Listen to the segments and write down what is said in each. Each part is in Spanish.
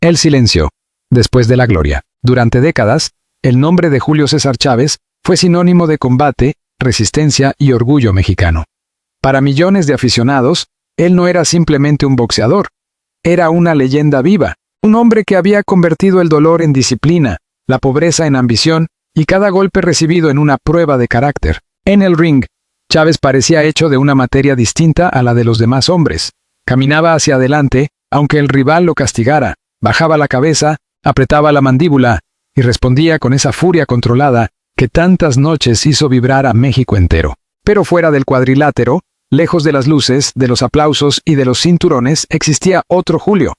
El silencio, después de la gloria. Durante décadas, el nombre de Julio César Chávez fue sinónimo de combate, resistencia y orgullo mexicano. Para millones de aficionados, él no era simplemente un boxeador. Era una leyenda viva, un hombre que había convertido el dolor en disciplina, la pobreza en ambición y cada golpe recibido en una prueba de carácter. En el ring, Chávez parecía hecho de una materia distinta a la de los demás hombres. Caminaba hacia adelante, aunque el rival lo castigara, bajaba la cabeza, apretaba la mandíbula y respondía con esa furia controlada que tantas noches hizo vibrar a México entero. Pero fuera del cuadrilátero, lejos de las luces, de los aplausos y de los cinturones, existía otro Julio.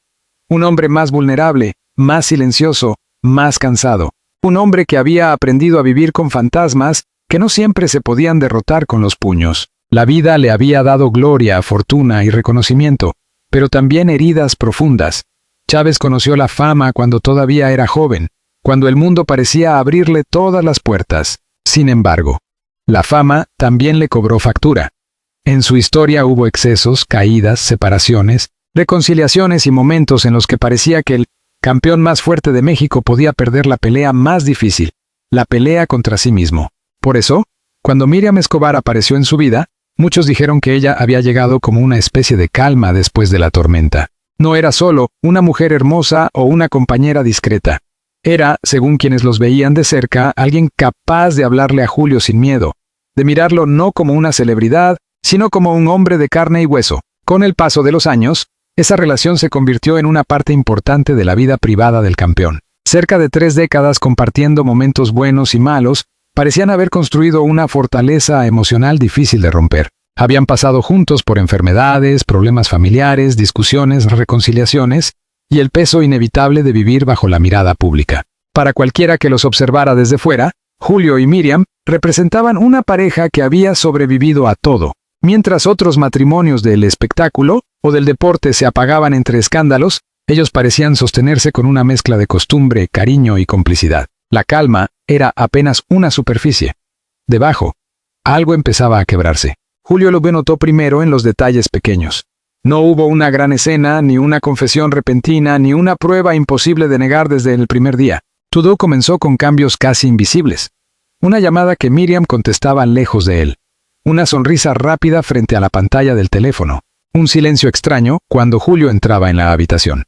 Un hombre más vulnerable, más silencioso, más cansado. Un hombre que había aprendido a vivir con fantasmas que no siempre se podían derrotar con los puños. La vida le había dado gloria, fortuna y reconocimiento, pero también heridas profundas. Chávez conoció la fama cuando todavía era joven, cuando el mundo parecía abrirle todas las puertas. Sin embargo, la fama también le cobró factura. En su historia hubo excesos, caídas, separaciones, reconciliaciones y momentos en los que parecía que el campeón más fuerte de México podía perder la pelea más difícil, la pelea contra sí mismo. Por eso, cuando Miriam Escobar apareció en su vida, muchos dijeron que ella había llegado como una especie de calma después de la tormenta. No era solo una mujer hermosa o una compañera discreta. Era, según quienes los veían de cerca, alguien capaz de hablarle a Julio sin miedo, de mirarlo no como una celebridad, sino como un hombre de carne y hueso. Con el paso de los años, esa relación se convirtió en una parte importante de la vida privada del campeón. Cerca de 3 décadas compartiendo momentos buenos y malos, parecían haber construido una fortaleza emocional difícil de romper. Habían pasado juntos por enfermedades, problemas familiares, discusiones, reconciliaciones, y el peso inevitable de vivir bajo la mirada pública. Para cualquiera que los observara desde fuera, Julio y Miriam representaban una pareja que había sobrevivido a todo. Mientras otros matrimonios del espectáculo o del deporte se apagaban entre escándalos, ellos parecían sostenerse con una mezcla de costumbre, cariño y complicidad. La calma era apenas una superficie. Debajo, algo empezaba a quebrarse. Julio lo notó primero en los detalles pequeños. No hubo una gran escena, ni una confesión repentina, ni una prueba imposible de negar desde el primer día. Todo comenzó con cambios casi invisibles. Una llamada que Miriam contestaba lejos de él. Una sonrisa rápida frente a la pantalla del teléfono. Un silencio extraño cuando Julio entraba en la habitación.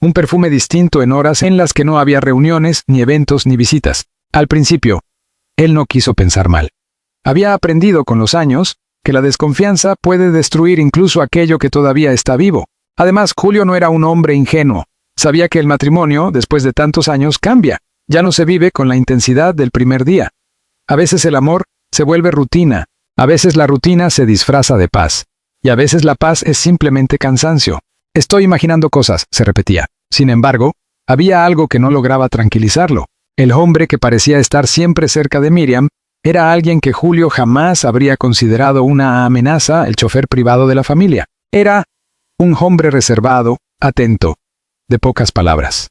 Un perfume distinto en horas en las que no había reuniones, ni eventos, ni visitas. Al principio, él no quiso pensar mal. Había aprendido con los años que la desconfianza puede destruir incluso aquello que todavía está vivo. Además, Julio no era un hombre ingenuo. Sabía que el matrimonio, después de tantos años, cambia. Ya no se vive con la intensidad del primer día. A veces el amor se vuelve rutina. A veces la rutina se disfraza de paz. Y a veces la paz es simplemente cansancio. Estoy imaginando cosas, se repetía. Sin embargo, había algo que no lograba tranquilizarlo. El hombre que parecía estar siempre cerca de Miriam era alguien que Julio jamás habría considerado una amenaza, el chofer privado de la familia. Era un hombre reservado, atento, de pocas palabras.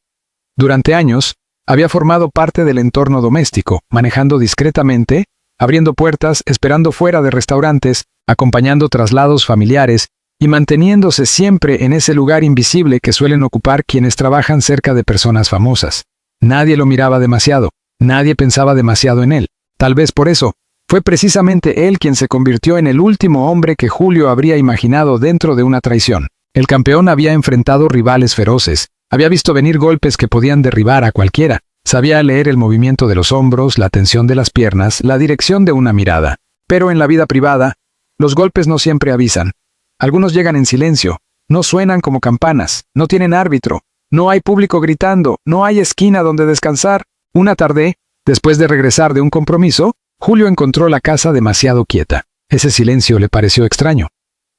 Durante años, había formado parte del entorno doméstico, manejando discretamente, abriendo puertas, esperando fuera de restaurantes, acompañando traslados familiares y manteniéndose siempre en ese lugar invisible que suelen ocupar quienes trabajan cerca de personas famosas. Nadie lo miraba demasiado, nadie pensaba demasiado en él. Tal vez por eso, fue precisamente él quien se convirtió en el último hombre que Julio habría imaginado dentro de una traición. El campeón había enfrentado rivales feroces, había visto venir golpes que podían derribar a cualquiera, sabía leer el movimiento de los hombros, la tensión de las piernas, la dirección de una mirada. Pero en la vida privada, los golpes no siempre avisan. Algunos llegan en silencio, no suenan como campanas, no tienen árbitro, no hay público gritando, no hay esquina donde descansar. Una tarde, después de regresar de un compromiso, Julio encontró la casa demasiado quieta. Ese silencio le pareció extraño.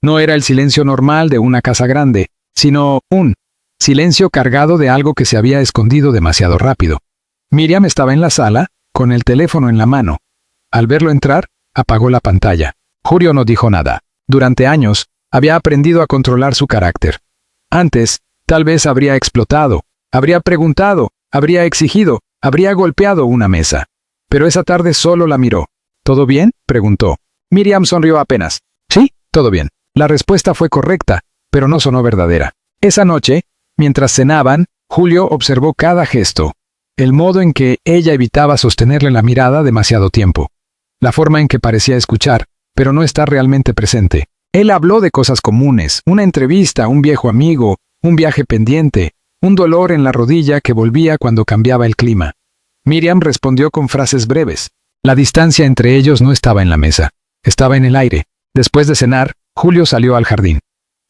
No era el silencio normal de una casa grande, sino un silencio cargado de algo que se había escondido demasiado rápido. Miriam estaba en la sala, con el teléfono en la mano. Al verlo entrar, apagó la pantalla. Julio no dijo nada. Durante años, había aprendido a controlar su carácter. Antes, tal vez habría explotado, habría preguntado, habría exigido, habría golpeado una mesa. Pero esa tarde solo la miró. ¿Todo bien?, preguntó. Miriam sonrió apenas. Sí, todo bien. La respuesta fue correcta, pero no sonó verdadera. Esa noche, mientras cenaban, Julio observó cada gesto, el modo en que ella evitaba sostenerle la mirada demasiado tiempo, la forma en que parecía escuchar, pero no estar realmente presente. Él habló de cosas comunes, una entrevista, un viejo amigo, un viaje pendiente, un dolor en la rodilla que volvía cuando cambiaba el clima. Miriam respondió con frases breves. La distancia entre ellos no estaba en la mesa, estaba en el aire. Después de cenar, Julio salió al jardín.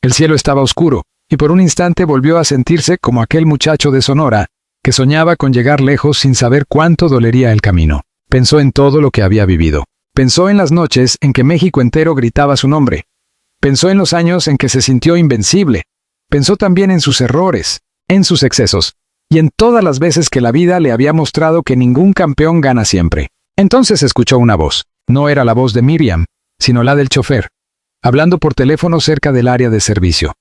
El cielo estaba oscuro, y por un instante volvió a sentirse como aquel muchacho de Sonora, que soñaba con llegar lejos sin saber cuánto dolería el camino. Pensó en todo lo que había vivido. Pensó en las noches en que México entero gritaba su nombre. Pensó en los años en que se sintió invencible. Pensó también en sus errores, en sus excesos, y en todas las veces que la vida le había mostrado que ningún campeón gana siempre. Entonces escuchó una voz. No era la voz de Miriam, sino la del chofer, hablando por teléfono cerca del área de servicio.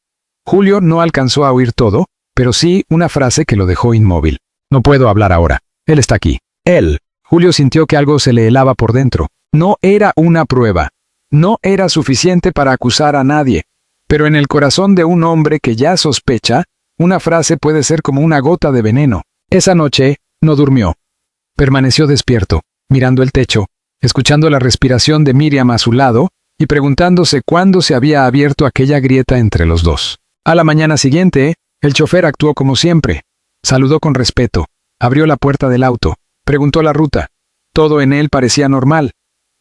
Julio no alcanzó a oír todo, pero sí una frase que lo dejó inmóvil. No puedo hablar ahora. Él está aquí. Él. Julio sintió que algo se le helaba por dentro. No era una prueba. No era suficiente para acusar a nadie. Pero en el corazón de un hombre que ya sospecha, una frase puede ser como una gota de veneno. Esa noche, no durmió. Permaneció despierto, mirando el techo, escuchando la respiración de Miriam a su lado y preguntándose cuándo se había abierto aquella grieta entre los dos. A la mañana siguiente, el chofer actuó como siempre. Saludó con respeto, abrió la puerta del auto, preguntó la ruta. Todo en él parecía normal.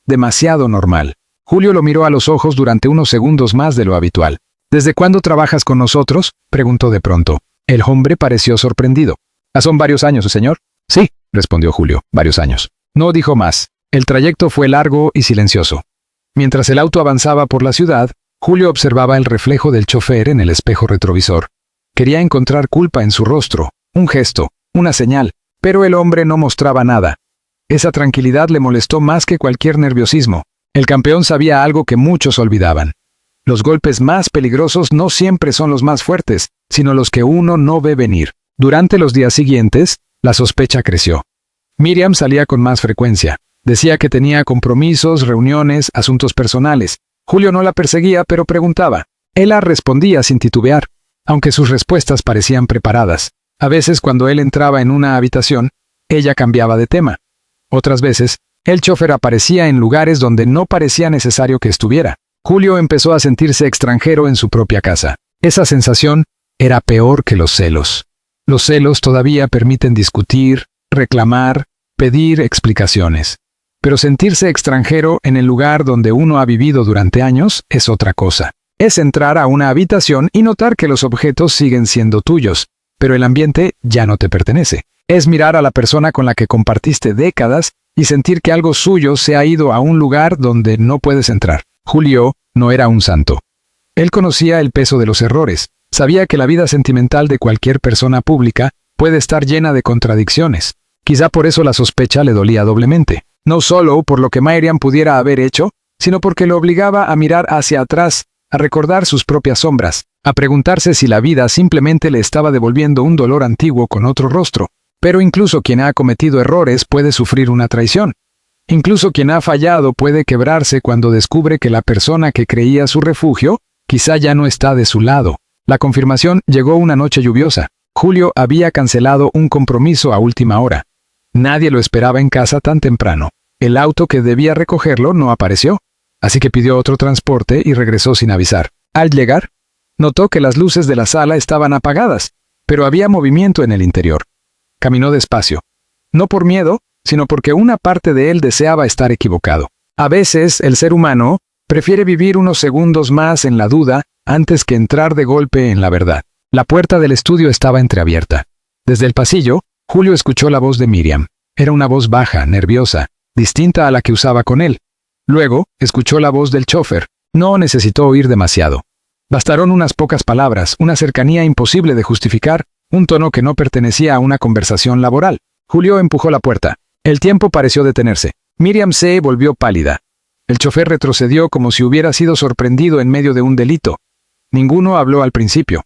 Demasiado normal. Julio lo miró a los ojos durante unos segundos más de lo habitual. ¿Desde cuándo trabajas con nosotros?, preguntó de pronto. El hombre pareció sorprendido. Son varios años, señor. Sí, respondió Julio, varios años. No dijo más. El trayecto fue largo y silencioso. Mientras el auto avanzaba por la ciudad, Julio observaba el reflejo del chofer en el espejo retrovisor. Quería encontrar culpa en su rostro, un gesto, una señal, pero el hombre no mostraba nada. Esa tranquilidad le molestó más que cualquier nerviosismo. El campeón sabía algo que muchos olvidaban. Los golpes más peligrosos no siempre son los más fuertes, sino los que uno no ve venir. Durante los días siguientes, la sospecha creció. Miriam salía con más frecuencia. Decía que tenía compromisos, reuniones, asuntos personales. Julio no la perseguía, pero preguntaba. Ella respondía sin titubear, aunque sus respuestas parecían preparadas. A veces, cuando él entraba en una habitación, ella cambiaba de tema. Otras veces, el chofer aparecía en lugares donde no parecía necesario que estuviera. Julio empezó a sentirse extranjero en su propia casa. Esa sensación era peor que los celos. Los celos todavía permiten discutir, reclamar, pedir explicaciones. Pero sentirse extranjero en el lugar donde uno ha vivido durante años es otra cosa. Es entrar a una habitación y notar que los objetos siguen siendo tuyos, pero el ambiente ya no te pertenece. Es mirar a la persona con la que compartiste décadas y sentir que algo suyo se ha ido a un lugar donde no puedes entrar. Julio no era un santo. Él conocía el peso de los errores, sabía que la vida sentimental de cualquier persona pública puede estar llena de contradicciones. Quizá por eso la sospecha le dolía doblemente. No solo por lo que Miriam pudiera haber hecho, sino porque lo obligaba a mirar hacia atrás, a recordar sus propias sombras, a preguntarse si la vida simplemente le estaba devolviendo un dolor antiguo con otro rostro. Pero incluso quien ha cometido errores puede sufrir una traición. Incluso quien ha fallado puede quebrarse cuando descubre que la persona que creía su refugio quizá ya no está de su lado. La confirmación llegó una noche lluviosa. Julio había cancelado un compromiso a última hora. Nadie lo esperaba en casa tan temprano. El auto que debía recogerlo no apareció, así que pidió otro transporte y regresó sin avisar. Al llegar, notó que las luces de la sala estaban apagadas, pero había movimiento en el interior. Caminó despacio. No por miedo, sino porque una parte de él deseaba estar equivocado. A veces, el ser humano prefiere vivir unos segundos más en la duda antes que entrar de golpe en la verdad. La puerta del estudio estaba entreabierta. Desde el pasillo, Julio escuchó la voz de Miriam. Era una voz baja, nerviosa, distinta a la que usaba con él. Luego, escuchó la voz del chofer. No necesitó oír demasiado. Bastaron unas pocas palabras, una cercanía imposible de justificar, un tono que no pertenecía a una conversación laboral. Julio empujó la puerta. El tiempo pareció detenerse. Miriam se volvió pálida. El chofer retrocedió como si hubiera sido sorprendido en medio de un delito. Ninguno habló al principio.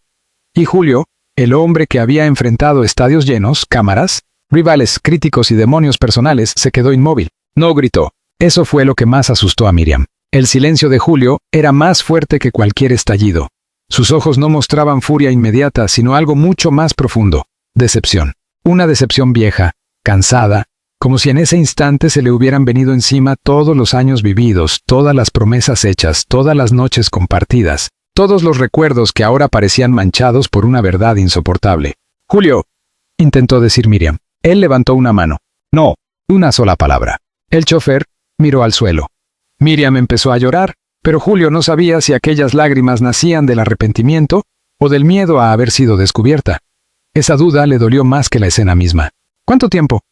Y Julio, el hombre que había enfrentado estadios llenos, cámaras, rivales, críticos y demonios personales, se quedó inmóvil. No gritó. Eso fue lo que más asustó a Miriam. El silencio de Julio era más fuerte que cualquier estallido. Sus ojos no mostraban furia inmediata, sino algo mucho más profundo. Decepción. Una decepción vieja, cansada, como si en ese instante se le hubieran venido encima todos los años vividos, todas las promesas hechas, todas las noches compartidas, todos los recuerdos que ahora parecían manchados por una verdad insoportable. «Julio», intentó decir Miriam. Él levantó una mano. «No, una sola palabra». El chofer miró al suelo. Miriam empezó a llorar, pero Julio no sabía si aquellas lágrimas nacían del arrepentimiento o del miedo a haber sido descubierta. Esa duda le dolió más que la escena misma. «¿Cuánto tiempo?»,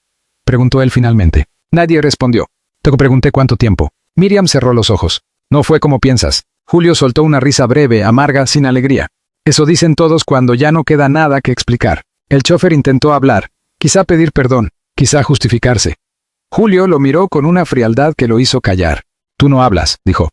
preguntó él finalmente. Nadie respondió. «Te pregunté cuánto tiempo». Miriam cerró los ojos. «No fue como piensas». Julio soltó una risa breve, amarga, sin alegría. Eso dicen todos cuando ya no queda nada que explicar. El chofer intentó hablar, quizá pedir perdón, quizá justificarse. Julio lo miró con una frialdad que lo hizo callar. «Tú no hablas», dijo.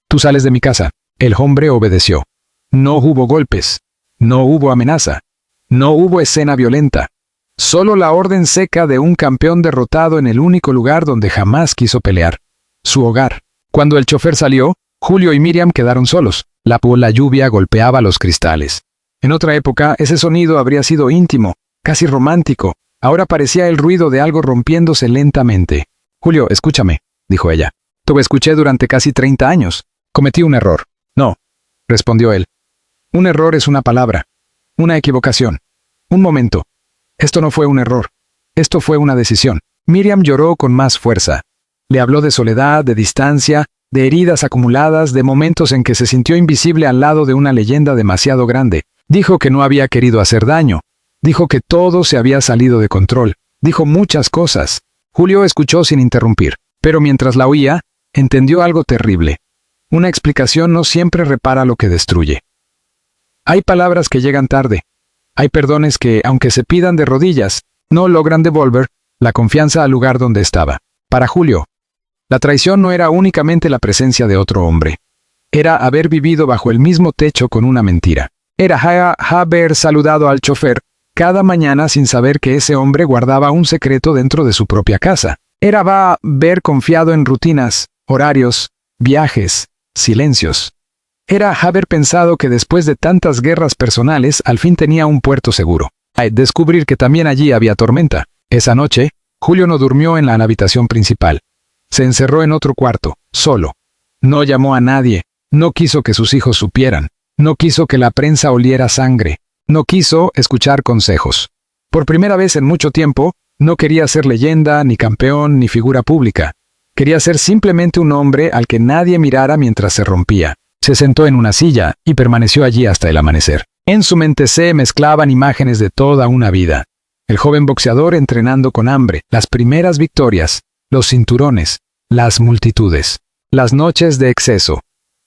«Tú sales de mi casa». El hombre obedeció. No hubo golpes. No hubo amenaza. No hubo escena violenta. Solo la orden seca de un campeón derrotado en el único lugar donde jamás quiso pelear. Su hogar. Cuando el chofer salió, Julio y Miriam quedaron solos. La lluvia golpeaba los cristales. En otra época, ese sonido habría sido íntimo, casi romántico. Ahora parecía el ruido de algo rompiéndose lentamente. «Julio, escúchame», dijo ella. «Te escuché durante casi 30 años. Cometí un error». «No», respondió él. «Un error es una palabra. Una equivocación. Un momento. Esto no fue un error. Esto fue una decisión». Miriam lloró con más fuerza. Le habló de soledad, de distancia, de heridas acumuladas, de momentos en que se sintió invisible al lado de una leyenda demasiado grande. Dijo que no había querido hacer daño. Dijo que todo se había salido de control. Dijo muchas cosas. Julio escuchó sin interrumpir, pero mientras la oía, entendió algo terrible. Una explicación no siempre repara lo que destruye. Hay palabras que llegan tarde. Hay perdones que, aunque se pidan de rodillas, no logran devolver la confianza al lugar donde estaba. Para Julio, la traición no era únicamente la presencia de otro hombre. Era haber vivido bajo el mismo techo con una mentira. Era haber saludado al chofer cada mañana sin saber que ese hombre guardaba un secreto dentro de su propia casa. Era haber confiado en rutinas, horarios, viajes, silencios. Era haber pensado que después de tantas guerras personales al fin tenía un puerto seguro. Descubrir que también allí había tormenta. Esa noche, Julio no durmió en la habitación principal. Se encerró en otro cuarto, solo. No llamó a nadie. No quiso que sus hijos supieran. No quiso que la prensa oliera sangre. No quiso escuchar consejos. Por primera vez en mucho tiempo, no quería ser leyenda, ni campeón, ni figura pública. Quería ser simplemente un hombre al que nadie mirara mientras se rompía. Se sentó en una silla y permaneció allí hasta el amanecer. En su mente se mezclaban imágenes de toda una vida. El joven boxeador entrenando con hambre, las primeras victorias, los cinturones, las multitudes, las noches de exceso,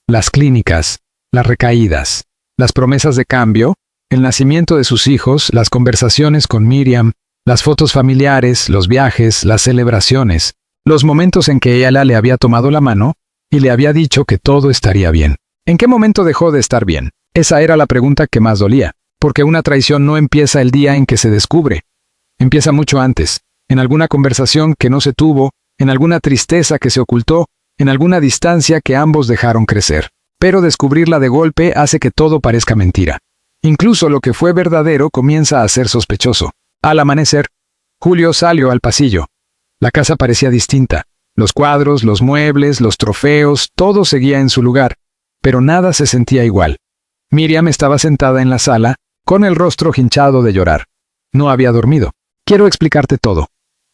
las clínicas, las recaídas, las promesas de cambio, el nacimiento de sus hijos, las conversaciones con Miriam, las fotos familiares, los viajes, las celebraciones, los momentos en que ella le había tomado la mano y le había dicho que todo estaría bien. ¿En qué momento dejó de estar bien? Esa era la pregunta que más dolía, porque una traición no empieza el día en que se descubre. Empieza mucho antes, en alguna conversación que no se tuvo, en alguna tristeza que se ocultó, en alguna distancia que ambos dejaron crecer. Pero descubrirla de golpe hace que todo parezca mentira. Incluso lo que fue verdadero comienza a ser sospechoso. Al amanecer, Julio salió al pasillo. La casa parecía distinta. Los cuadros, los muebles, los trofeos, todo seguía en su lugar, pero nada se sentía igual. Miriam estaba sentada en la sala, con el rostro hinchado de llorar. No había dormido. «Quiero explicarte todo»,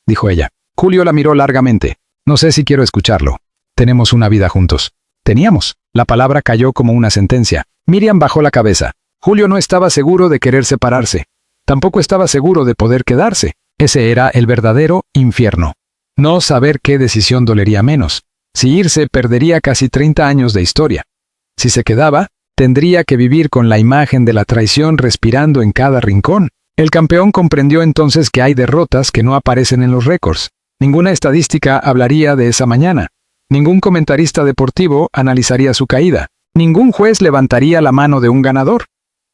dijo ella. Julio la miró largamente. «No sé si quiero escucharlo. Tenemos una vida juntos». «Teníamos». La palabra cayó como una sentencia. Miriam bajó la cabeza. Julio no estaba seguro de querer separarse. Tampoco estaba seguro de poder quedarse. Ese era el verdadero infierno. No saber qué decisión dolería menos. Si irse, perdería casi 30 años de historia. Si se quedaba, tendría que vivir con la imagen de la traición respirando en cada rincón. El campeón comprendió entonces que hay derrotas que no aparecen en los récords. Ninguna estadística hablaría de esa mañana. Ningún comentarista deportivo analizaría su caída. Ningún juez levantaría la mano de un ganador.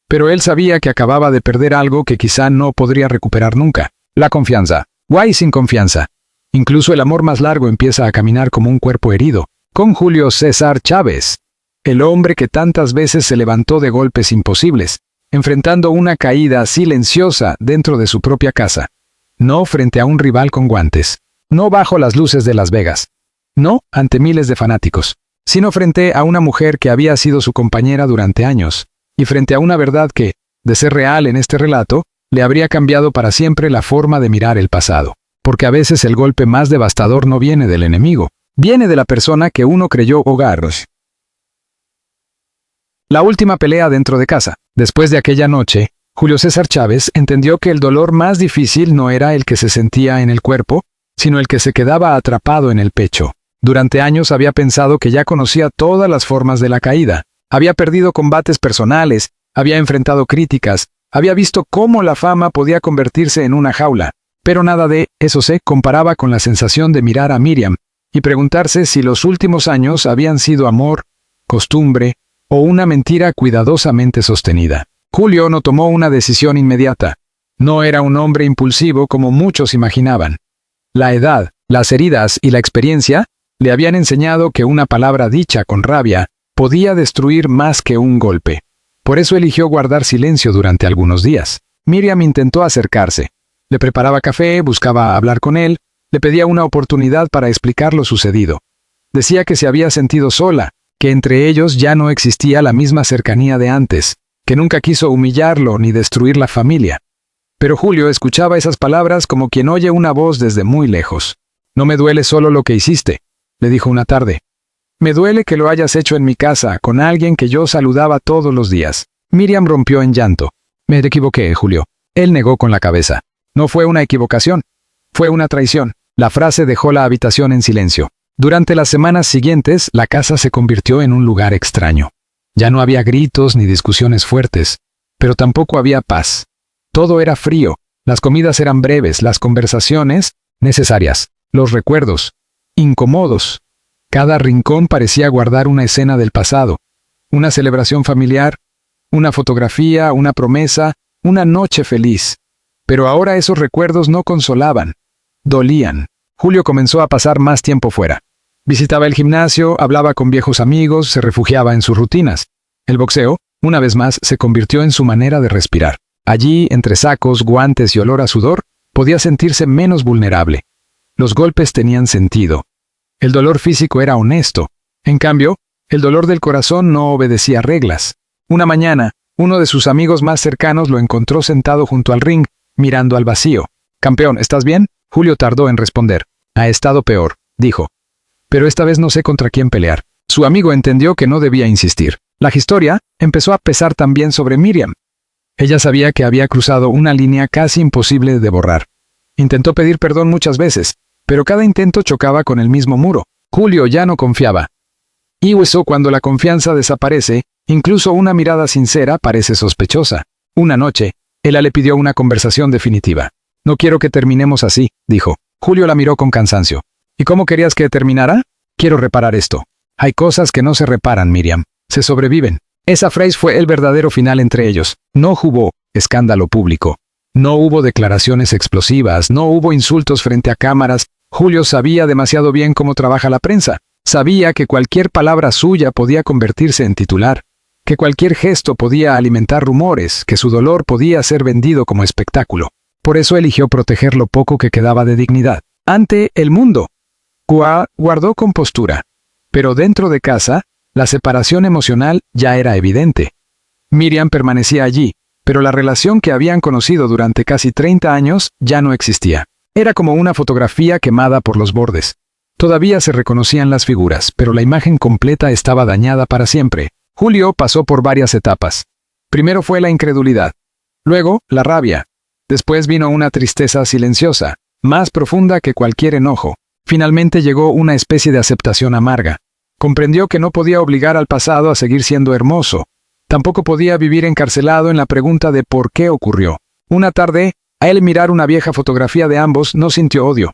Pero él sabía que acababa de perder algo que quizá no podría recuperar nunca. La confianza. Guay sin confianza. Incluso el amor más largo empieza a caminar como un cuerpo herido. Con Julio César Chávez. El hombre que tantas veces se levantó de golpes imposibles. enfrentando una caída silenciosa dentro de su propia casa. No frente a un rival con guantes. No bajo las luces de Las Vegas. No ante miles de fanáticos. Sino frente a una mujer que había sido su compañera durante años. Y frente a una verdad que, de ser real en este relato, le habría cambiado para siempre la forma de mirar el pasado. Porque a veces el golpe más devastador no viene del enemigo. Viene de la persona que uno creyó hogar. La última pelea dentro de casa. Después de aquella noche, Julio César Chávez entendió que el dolor más difícil no era el que se sentía en el cuerpo, sino el que se quedaba atrapado en el pecho. Durante años había pensado que ya conocía todas las formas de la caída. Había perdido combates personales, había enfrentado críticas, había visto cómo la fama podía convertirse en una jaula. Pero nada de eso se comparaba con la sensación de mirar a Miriam y preguntarse si los últimos años habían sido amor, costumbre o una mentira cuidadosamente sostenida. Julio no tomó una decisión inmediata. No era un hombre impulsivo como muchos imaginaban. La edad, las heridas y la experiencia le habían enseñado que una palabra dicha con rabia podía destruir más que un golpe. Por eso eligió guardar silencio durante algunos días. Miriam intentó acercarse. Le preparaba café, buscaba hablar con él, le pedía una oportunidad para explicar lo sucedido. Decía que se había sentido sola, que entre ellos ya no existía la misma cercanía de antes, que nunca quiso humillarlo ni destruir la familia. Pero Julio escuchaba esas palabras como quien oye una voz desde muy lejos. «No me duele solo lo que hiciste», le dijo una tarde. «Me duele que lo hayas hecho en mi casa, con alguien que yo saludaba todos los días». Miriam rompió en llanto. «Me equivoqué, Julio». Él negó con la cabeza. «No fue una equivocación. Fue una traición». La frase dejó la habitación en silencio. Durante las semanas siguientes, la casa se convirtió en un lugar extraño. Ya no había gritos ni discusiones fuertes, pero tampoco había paz. Todo era frío, las comidas eran breves, las conversaciones, necesarias, los recuerdos, incómodos. Cada rincón parecía guardar una escena del pasado, una celebración familiar, una fotografía, una promesa, una noche feliz. Pero ahora esos recuerdos no consolaban, dolían. Julio comenzó a pasar más tiempo fuera. Visitaba el gimnasio, hablaba con viejos amigos, se refugiaba en sus rutinas. El boxeo, una vez más, se convirtió en su manera de respirar. Allí, entre sacos, guantes y olor a sudor, podía sentirse menos vulnerable. Los golpes tenían sentido. El dolor físico era honesto. En cambio, el dolor del corazón no obedecía reglas. Una mañana, uno de sus amigos más cercanos lo encontró sentado junto al ring, mirando al vacío. «Campeón, ¿estás bien?» Julio tardó en responder. «Ha estado peor», dijo. «Pero esta vez no sé contra quién pelear». Su amigo entendió que no debía insistir. La historia empezó a pesar también sobre Miriam. Ella sabía que había cruzado una línea casi imposible de borrar. Intentó pedir perdón muchas veces, pero cada intento chocaba con el mismo muro. Julio ya no confiaba. Y eso cuando la confianza desaparece, incluso una mirada sincera parece sospechosa. Una noche, ella le pidió una conversación definitiva. «No quiero que terminemos así», dijo. Julio la miró con cansancio. «¿Y cómo querías que terminara?» «Quiero reparar esto». «Hay cosas que no se reparan, Miriam. Se sobreviven». Esa frase fue el verdadero final entre ellos. No hubo escándalo público. No hubo declaraciones explosivas, no hubo insultos frente a cámaras. Julio sabía demasiado bien cómo trabaja la prensa. Sabía que cualquier palabra suya podía convertirse en titular, que cualquier gesto podía alimentar rumores, que su dolor podía ser vendido como espectáculo. Por eso eligió proteger lo poco que quedaba de dignidad. Ante el mundo, guardó compostura. Pero dentro de casa, la separación emocional ya era evidente. Miriam permanecía allí, pero la relación que habían conocido durante casi 30 años ya no existía. Era como una fotografía quemada por los bordes. Todavía se reconocían las figuras, pero la imagen completa estaba dañada para siempre. Julio pasó por varias etapas. Primero fue la incredulidad. Luego, la rabia. Después vino una tristeza silenciosa, más profunda que cualquier enojo. Finalmente llegó una especie de aceptación amarga. Comprendió que no podía obligar al pasado a seguir siendo hermoso. Tampoco podía vivir encarcelado en la pregunta de por qué ocurrió. Una tarde, a él mirar una vieja fotografía de ambos, no sintió odio.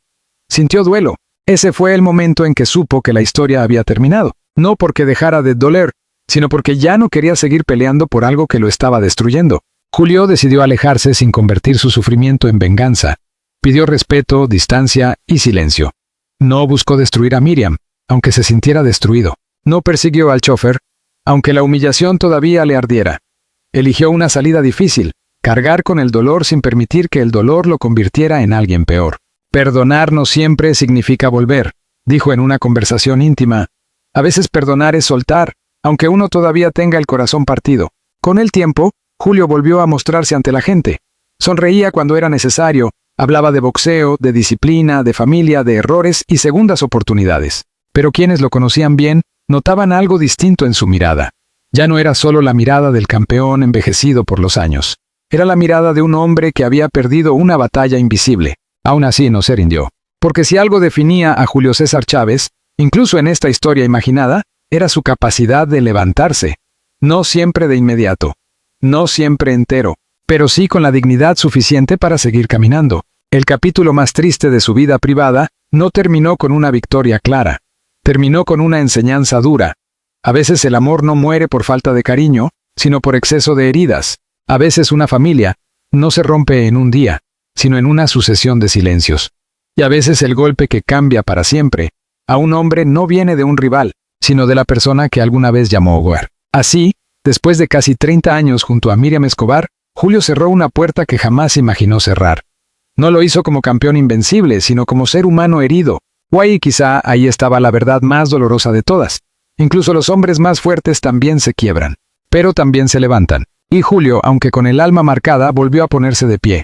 Sintió duelo. Ese fue el momento en que supo que la historia había terminado. No porque dejara de doler, sino porque ya no quería seguir peleando por algo que lo estaba destruyendo. Julio decidió alejarse sin convertir su sufrimiento en venganza. Pidió respeto, distancia y silencio. No buscó destruir a Miriam, aunque se sintiera destruido. No persiguió al chofer, aunque la humillación todavía le ardiera. Eligió una salida difícil, cargar con el dolor sin permitir que el dolor lo convirtiera en alguien peor. Perdonar no siempre significa volver, dijo en una conversación íntima. A veces perdonar es soltar, aunque uno todavía tenga el corazón partido. Con el tiempo, Julio volvió a mostrarse ante la gente. Sonreía cuando era necesario, hablaba de boxeo, de disciplina, de familia, de errores y segundas oportunidades. Pero quienes lo conocían bien notaban algo distinto en su mirada. Ya no era solo la mirada del campeón envejecido por los años. Era la mirada de un hombre que había perdido una batalla invisible. Aún así no se rindió. Porque si algo definía a Julio César Chávez, incluso en esta historia imaginada, era su capacidad de levantarse. No siempre de inmediato. No siempre entero. Pero sí con la dignidad suficiente para seguir caminando. El capítulo más triste de su vida privada no terminó con una victoria clara. Terminó con una enseñanza dura. A veces el amor no muere por falta de cariño, sino por exceso de heridas. A veces una familia no se rompe en un día, sino en una sucesión de silencios. Y a veces el golpe que cambia para siempre a un hombre no viene de un rival, sino de la persona que alguna vez llamó hogar. Así, después de casi 30 años junto a Míriam Escobar, Julio cerró una puerta que jamás imaginó cerrar. No lo hizo como campeón invencible, sino como ser humano herido. O ahí quizá ahí estaba la verdad más dolorosa de todas. Incluso los hombres más fuertes también se quiebran, pero también se levantan. Y Julio, aunque con el alma marcada, volvió a ponerse de pie.